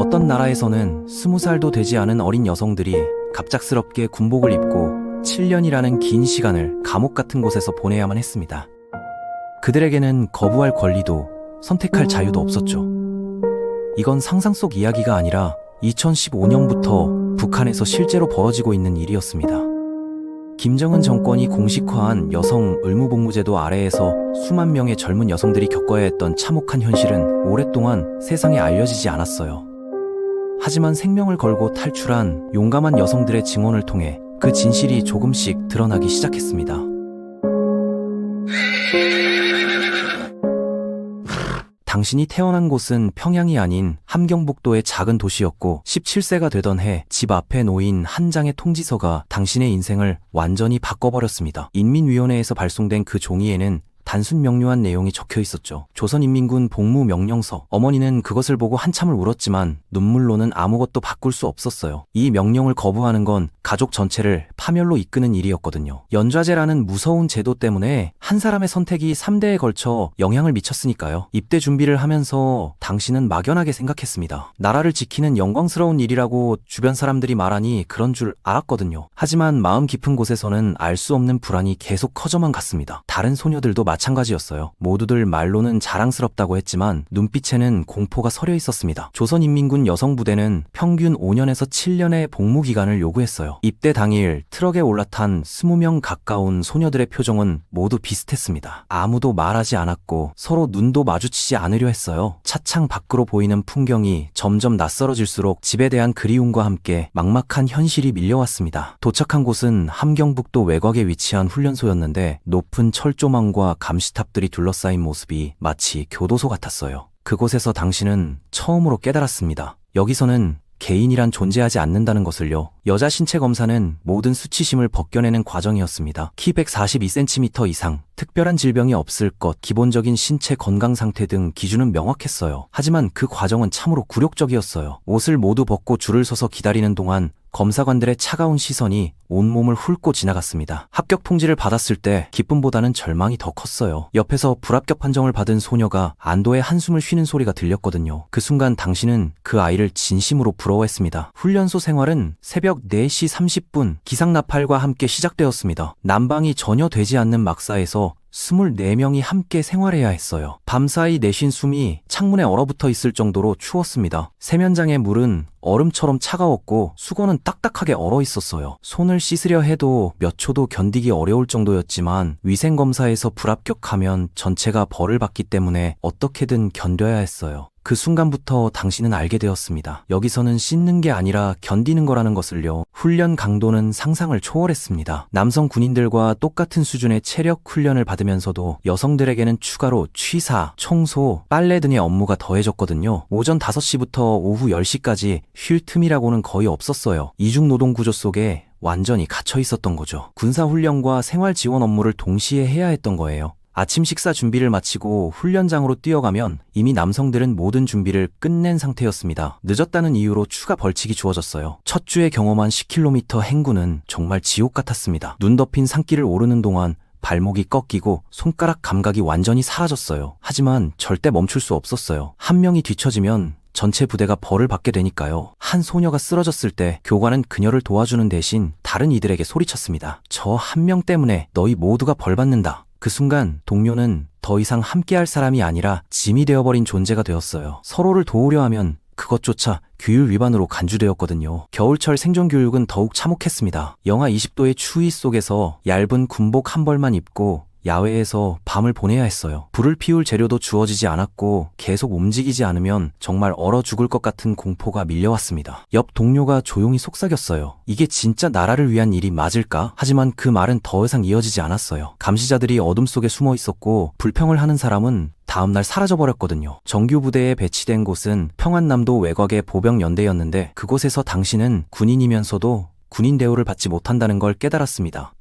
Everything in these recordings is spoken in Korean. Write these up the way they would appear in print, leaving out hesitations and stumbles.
어떤 나라에서는 20살도 되지 않은 어린 여성들이 갑작스럽게 군복을 입고 7년이라는 긴 시간을 감옥 같은 곳에서 보내야만 했습니다. 그들에게는 거부할 권리도 선택할 자유도 없었죠. 이건 상상 속 이야기가 아니라 2015년부터 북한에서 실제로 벌어지고 있는 일이었습니다. 김정은 정권이 공식화한 여성 의무복무제도 아래에서 수만 명의 젊은 여성들이 겪어야 했던 참혹한 현실은 오랫동안 세상에 알려지지 않았어요. 하지만 생명을 걸고 탈출한 용감한 여성들의 증언을 통해 그 진실이 조금씩 드러나기 시작했습니다. 당신이 태어난 곳은 평양이 아닌 함경북도의 작은 도시였고 17세가 되던 해 집 앞에 놓인 한 장의 통지서가 당신의 인생을 완전히 바꿔버렸습니다. 인민위원회에서 발송된 그 종이에는 단순 명료한 내용이 적혀 있었죠. 조선인민군 복무 명령서. 어머니는 그것을 보고 한참을 울었지만 눈물로는 아무것도 바꿀 수 없었어요. 이 명령을 거부하는 건 가족 전체를 파멸로 이끄는 일이었거든요. 연좌제라는 무서운 제도 때문에 한 사람의 선택이 3대에 걸쳐 영향을 미쳤으니까요. 입대 준비를 하면서 당신은 막연하게 생각했습니다. 나라를 지키는 영광스러운 일이라고 주변 사람들이 말하니 그런 줄 알았거든요. 하지만 마음 깊은 곳에서는 알 수 없는 불안이 계속 커져만 갔습니다. 다른 소녀들도 마찬가지였어요. 모두들 말로는 자랑스럽다고 했지만 눈빛에는 공포가 서려 있었습니다. 조선인민군 여성부대는 평균 5년에서 7년의 복무 기간을 요구했어요. 입대 당일 트럭에 올라탄 20명 가까운 소녀들의 표정은 모두 비슷했습니다. 아무도 말하지 않았고 서로 눈도 마주치지 않으려 했어요. 차창 밖으로 보이는 풍경이 점점 낯설어질수록 집에 대한 그리움과 함께 막막한 현실이 밀려왔습니다. 도착한 곳은 함경북도 외곽에 위치한 훈련소였는데 높은 철조망과 감시탑들이 둘러싸인 모습이 마치 교도소 같았어요. 그곳에서 당신은 처음으로 깨달았습니다. 여기서는 개인이란 존재하지 않는다는 것을요. 여자 신체 검사는 모든 수치심을 벗겨내는 과정이었습니다. 키 142cm 이상, 특별한 질병이 없을 것, 기본적인 신체 건강 상태 등 기준은 명확했어요. 하지만 그 과정은 참으로 굴욕적이었어요. 옷을 모두 벗고 줄을 서서 기다리는 동안 검사관들의 차가운 시선이 온몸을 훑고 지나갔습니다. 합격 통지를 받았을 때 기쁨보다는 절망이 더 컸어요. 옆에서 불합격 판정을 받은 소녀가 안도의 한숨을 쉬는 소리가 들렸거든요. 그 순간 당신은 그 아이를 진심으로 부러워했습니다. 훈련소 생활은 새벽 4시 30분 기상나팔과 함께 시작되었습니다. 난방이 전혀 되지 않는 막사에서 24명이 함께 생활해야 했어요. 밤사이 내쉰 숨이 창문에 얼어붙어 있을 정도로 추웠습니다. 세면장의 물은 얼음처럼 차가웠고 수건은 딱딱하게 얼어 있었어요. 손을 씻으려 해도 몇 초도 견디기 어려울 정도였지만 위생검사에서 불합격하면 전체가 벌을 받기 때문에 어떻게든 견뎌야 했어요. 그 순간부터 당신은 알게 되었습니다. 여기서는 씻는 게 아니라 견디는 거라는 것을요. 훈련 강도는 상상을 초월했습니다. 남성 군인들과 똑같은 수준의 체력 훈련을 받으면서도 여성들에게는 추가로 취사, 청소, 빨래 등의 업무가 더해졌거든요. 오전 5시부터 오후 10시까지 쉴 틈이라고는 거의 없었어요. 이중노동 구조 속에 완전히 갇혀 있었던 거죠. 군사훈련과 생활지원 업무를 동시에 해야 했던 거예요. 아침 식사 준비를 마치고 훈련장으로 뛰어가면 이미 남성들은 모든 준비를 끝낸 상태였습니다. 늦었다는 이유로 추가 벌칙이 주어졌어요. 첫 주에 경험한 10km 행군은 정말 지옥 같았습니다. 눈 덮인 산길을 오르는 동안 발목이 꺾이고 손가락 감각이 완전히 사라졌어요. 하지만 절대 멈출 수 없었어요. 한 명이 뒤처지면 전체 부대가 벌을 받게 되니까요. 한 소녀가 쓰러졌을 때 교관은 그녀를 도와주는 대신 다른 이들에게 소리쳤습니다. 저 한 명 때문에 너희 모두가 벌 받는다. 그 순간 동료는 더 이상 함께할 사람이 아니라 짐이 되어버린 존재가 되었어요. 서로를 도우려 하면 그것조차 규율 위반으로 간주되었거든요. 겨울철 생존교육은 더욱 참혹했습니다. 영하 20도의 추위 속에서 얇은 군복 한 벌만 입고 야외에서 밤을 보내야 했어요. 불을 피울 재료도 주어지지 않았고 계속 움직이지 않으면 정말 얼어 죽을 것 같은 공포가 밀려왔습니다. 옆 동료가 조용히 속삭였어요. 이게 진짜 나라를 위한 일이 맞을까? 하지만 그 말은 더 이상 이어지지 않았어요. 감시자들이 어둠 속에 숨어 있었고 불평을 하는 사람은 다음날 사라져버렸거든요. 정규부대에 배치된 곳은 평안남도 외곽의 보병연대였는데 그곳에서 당신은 군인이면서도 군인 대우를 받지 못한다는 걸 깨달았습니다.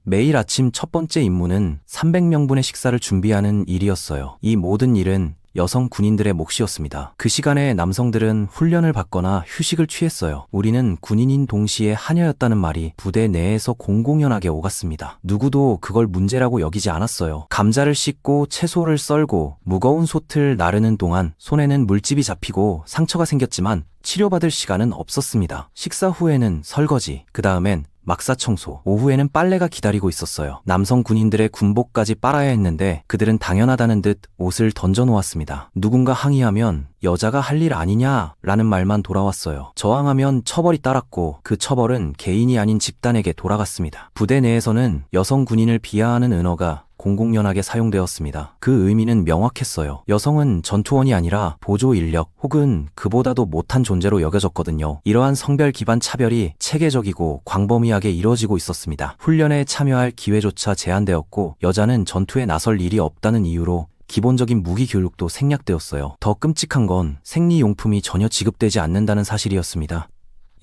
매일 아침 첫 번째 임무는 300명분의 식사를 준비하는 일이었어요. 이 모든 일은 여성 군인들의 몫이었습니다. 그 시간에 남성들은 훈련을 받거나 휴식을 취했어요. 우리는 군인인 동시에 하녀였다는 말이 부대 내에서 공공연하게 오갔습니다. 누구도 그걸 문제라고 여기지 않았어요. 감자를 씻고 채소를 썰고 무거운 솥을 나르는 동안 손에는 물집이 잡히고 상처가 생겼지만 치료받을 시간은 없었습니다. 식사 후에는 설거지, 그 다음엔 막사 청소, 오후에는 빨래가 기다리고 있었어요. 남성 군인들의 군복까지 빨아야 했는데 그들은 당연하다는 듯 옷을 던져놓았습니다. 누군가 항의하면 여자가 할 일 아니냐 라는 말만 돌아왔어요. 저항하면 처벌이 따랐고 그 처벌은 개인이 아닌 집단에게 돌아갔습니다. 부대 내에서는 여성 군인을 비하하는 은어가 공공연하게 사용되었습니다. 그 의미는 명확했어요. 여성은 전투원이 아니라 보조 인력 혹은 그보다도 못한 존재로 여겨졌거든요. 이러한 성별 기반 차별이 체계적이고 광범위하게 이루어지고 있었습니다. 훈련에 참여할 기회조차 제한되었고 여자는 전투에 나설 일이 없다는 이유로 기본적인 무기 교육도 생략되었어요. 더 끔찍한 건 생리용품이 전혀 지급되지 않는다는 사실이었습니다.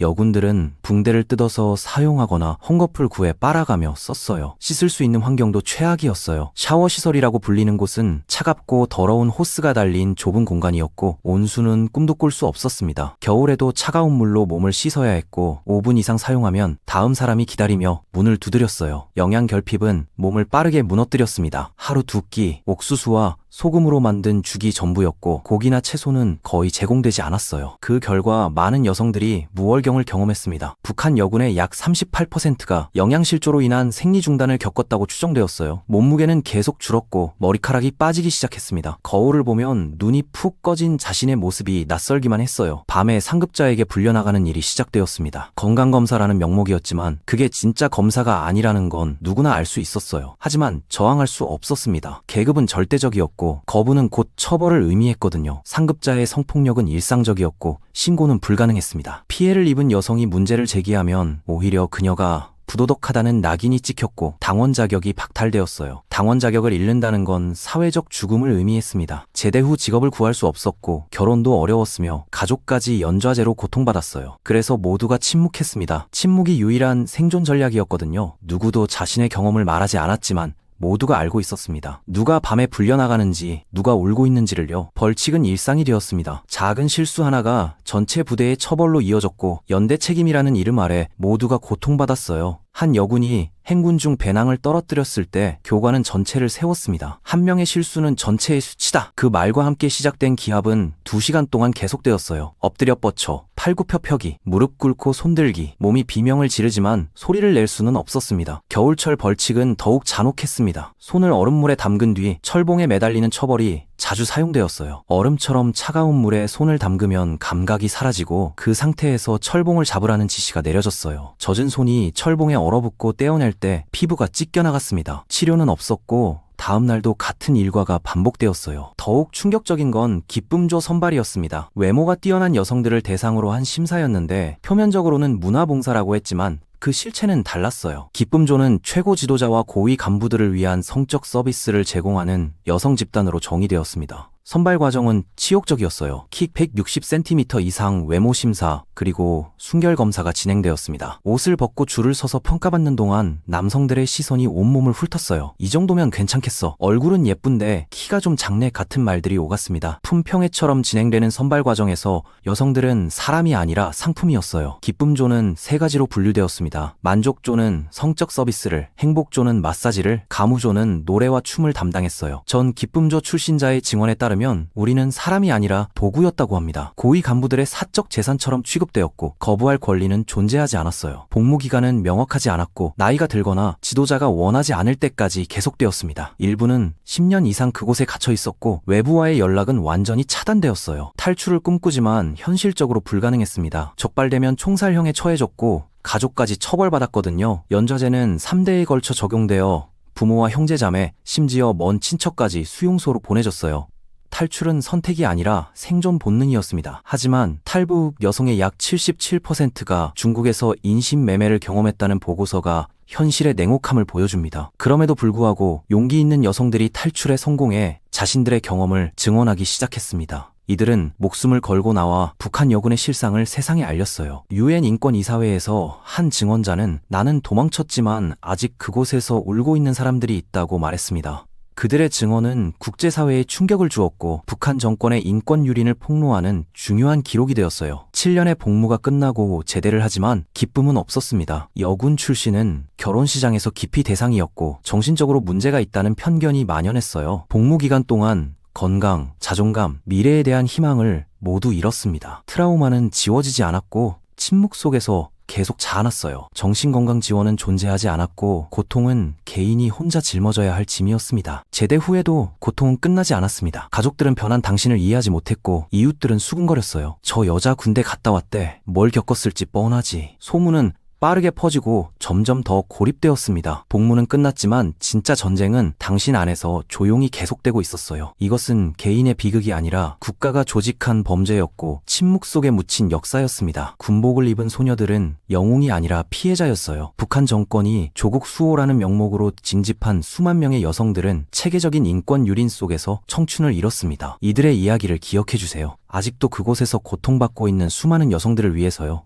여군들은 붕대를 뜯어서 사용하거나 헝겊풀 구해 빨아가며 썼어요. 씻을 수 있는 환경도 최악이었어요. 샤워시설이라고 불리는 곳은 차갑고 더러운 호스가 달린 좁은 공간이었고 온수는 꿈도 꿀 수 없었습니다. 겨울에도 차가운 물로 몸을 씻어야 했고 5분 이상 사용하면 다음 사람이 기다리며 문을 두드렸어요. 영양 결핍은 몸을 빠르게 무너뜨렸습니다. 하루 2끼 옥수수와 소금으로 만든 죽이 전부였고 고기나 채소는 거의 제공되지 않았어요. 그 결과 많은 여성들이 무월경을 경험했습니다. 북한 여군의 약 38%가 영양실조로 인한 생리중단을 겪었다고 추정되었어요. 몸무게는 계속 줄었고 머리카락이 빠지기 시작했습니다. 거울을 보면 눈이 푹 꺼진 자신의 모습이 낯설기만 했어요. 밤에 상급자에게 불려나가는 일이 시작되었습니다. 건강검사라는 명목이었지만 그게 진짜 검사가 아니라는 건 누구나 알 수 있었어요. 하지만 저항할 수 없었습니다. 계급은 절대적이었고 거부는 곧 처벌을 의미했거든요. 상급자의 성폭력은 일상적이었고 신고는 불가능했습니다. 피해를 입은 여성이 문제를 제기하면 오히려 그녀가 부도덕하다는 낙인이 찍혔고 당원 자격이 박탈되었어요. 당원 자격을 잃는다는 건 사회적 죽음을 의미했습니다. 제대 후 직업을 구할 수 없었고 결혼도 어려웠으며 가족까지 연좌제로 고통받았어요. 그래서 모두가 침묵했습니다. 침묵이 유일한 생존 전략이었거든요. 누구도 자신의 경험을 말하지 않았지만 모두가 알고 있었습니다. 누가 밤에 불려나가는지, 누가 울고 있는지를요. 벌칙은 일상이 되었습니다. 작은 실수 하나가 전체 부대의 처벌로 이어졌고 연대 책임이라는 이름 아래 모두가 고통받았어요. 한 여군이 행군 중 배낭을 떨어뜨렸을 때 교관은 전체를 세웠습니다. 한 명의 실수는 전체의 수치다. 그 말과 함께 시작된 기합은 2시간 동안 계속되었어요. 엎드려 뻗쳐, 팔굽혀 펴기, 무릎 꿇고 손들기, 몸이 비명을 지르지만 소리를 낼 수는 없었습니다. 겨울철 벌칙은 더욱 잔혹했습니다. 손을 얼음물에 담근 뒤 철봉에 매달리는 처벌이 자주 사용되었어요. 얼음처럼 차가운 물에 손을 담그면 감각이 사라지고 그 상태에서 철봉을 잡으라는 지시가 내려졌어요. 젖은 손이 철봉에 얼어붙고 떼어낼 때 피부가 찢겨나갔습니다. 치료는 없었고 다음 날도 같은 일과가 반복되었어요. 더욱 충격적인 건 기쁨조 선발이었습니다. 외모가 뛰어난 여성들을 대상으로 한 심사였는데 표면적으로는 문화봉사라고 했지만 그 실체는 달랐어요. 기쁨조는 최고 지도자와 고위 간부들을 위한 성적 서비스를 제공하는 여성 집단으로 정의되었습니다. 선발 과정은 치욕적이었어요. 키 160cm 이상 외모 심사 그리고 순결 검사가 진행되었습니다. 옷을 벗고 줄을 서서 평가받는 동안 남성들의 시선이 온몸을 훑었어요. 이 정도면 괜찮겠어. 얼굴은 예쁜데 키가 좀 작네 같은 말들이 오갔습니다. 품평회처럼 진행되는 선발 과정에서 여성들은 사람이 아니라 상품이었어요. 기쁨조는 3가지로 분류되었습니다. 만족조는 성적 서비스를, 행복조는 마사지를, 가무조는 노래와 춤을 담당했어요. 전 기쁨조 출신자의 증언에 따르면 우리는 사람이 아니라 도구였다고 합니다. 고위 간부들의 사적 재산처럼 취급되었고 거부할 권리는 존재하지 않았어요. 복무 기간은 명확하지 않았고 나이가 들거나 지도자가 원하지 않을 때까지 계속되었습니다. 일부는 10년 이상 그곳에 갇혀 있었고 외부와의 연락은 완전히 차단되었어요. 탈출을 꿈꾸지만 현실적으로 불가능했습니다. 적발되면 총살형에 처해졌고 가족까지 처벌받았거든요. 연좌제는 3대에 걸쳐 적용되어 부모와 형제자매, 심지어 먼 친척까지 수용소로 보내졌어요. 탈출은 선택이 아니라 생존 본능이었습니다. 하지만 탈북 여성의 약 77%가 중국에서 인신매매를 경험했다는 보고서가 현실의 냉혹함을 보여줍니다. 그럼에도 불구하고 용기 있는 여성들이 탈출에 성공해 자신들의 경험을 증언하기 시작했습니다. 이들은 목숨을 걸고 나와 북한 여군의 실상을 세상에 알렸어요. UN 인권이사회에서 한 증언자는 나는 도망쳤지만 아직 그곳에서 울고 있는 사람들이 있다고 말했습니다. 그들의 증언은 국제사회에 충격을 주었고 북한 정권의 인권 유린을 폭로하는 중요한 기록이 되었어요. 7년의 복무가 끝나고 제대를 하지만 기쁨은 없었습니다. 여군 출신은 결혼시장에서 기피 대상이었고 정신적으로 문제가 있다는 편견이 만연했어요. 복무 기간 동안 건강, 자존감, 미래에 대한 희망을 모두 잃었습니다. 트라우마는 지워지지 않았고 침묵 속에서 계속 자아났어요. 정신건강 지원은 존재하지 않았고 고통은 개인이 혼자 짊어져야 할 짐이었습니다. 제대 후에도 고통은 끝나지 않았습니다. 가족들은 변한 당신을 이해하지 못했고 이웃들은 수군거렸어요. 저 여자 군대 갔다 왔대. 뭘 겪었을지 뻔하지. 소문은 빠르게 퍼지고 점점 더 고립되었습니다. 복무는 끝났지만 진짜 전쟁은 당신 안에서 조용히 계속되고 있었어요. 이것은 개인의 비극이 아니라 국가가 조직한 범죄였고 침묵 속에 묻힌 역사였습니다. 군복을 입은 소녀들은 영웅이 아니라 피해자였어요. 북한 정권이 조국 수호라는 명목으로 징집한 수만 명의 여성들은 체계적인 인권 유린 속에서 청춘을 잃었습니다. 이들의 이야기를 기억해주세요. 아직도 그곳에서 고통받고 있는 수많은 여성들을 위해서요.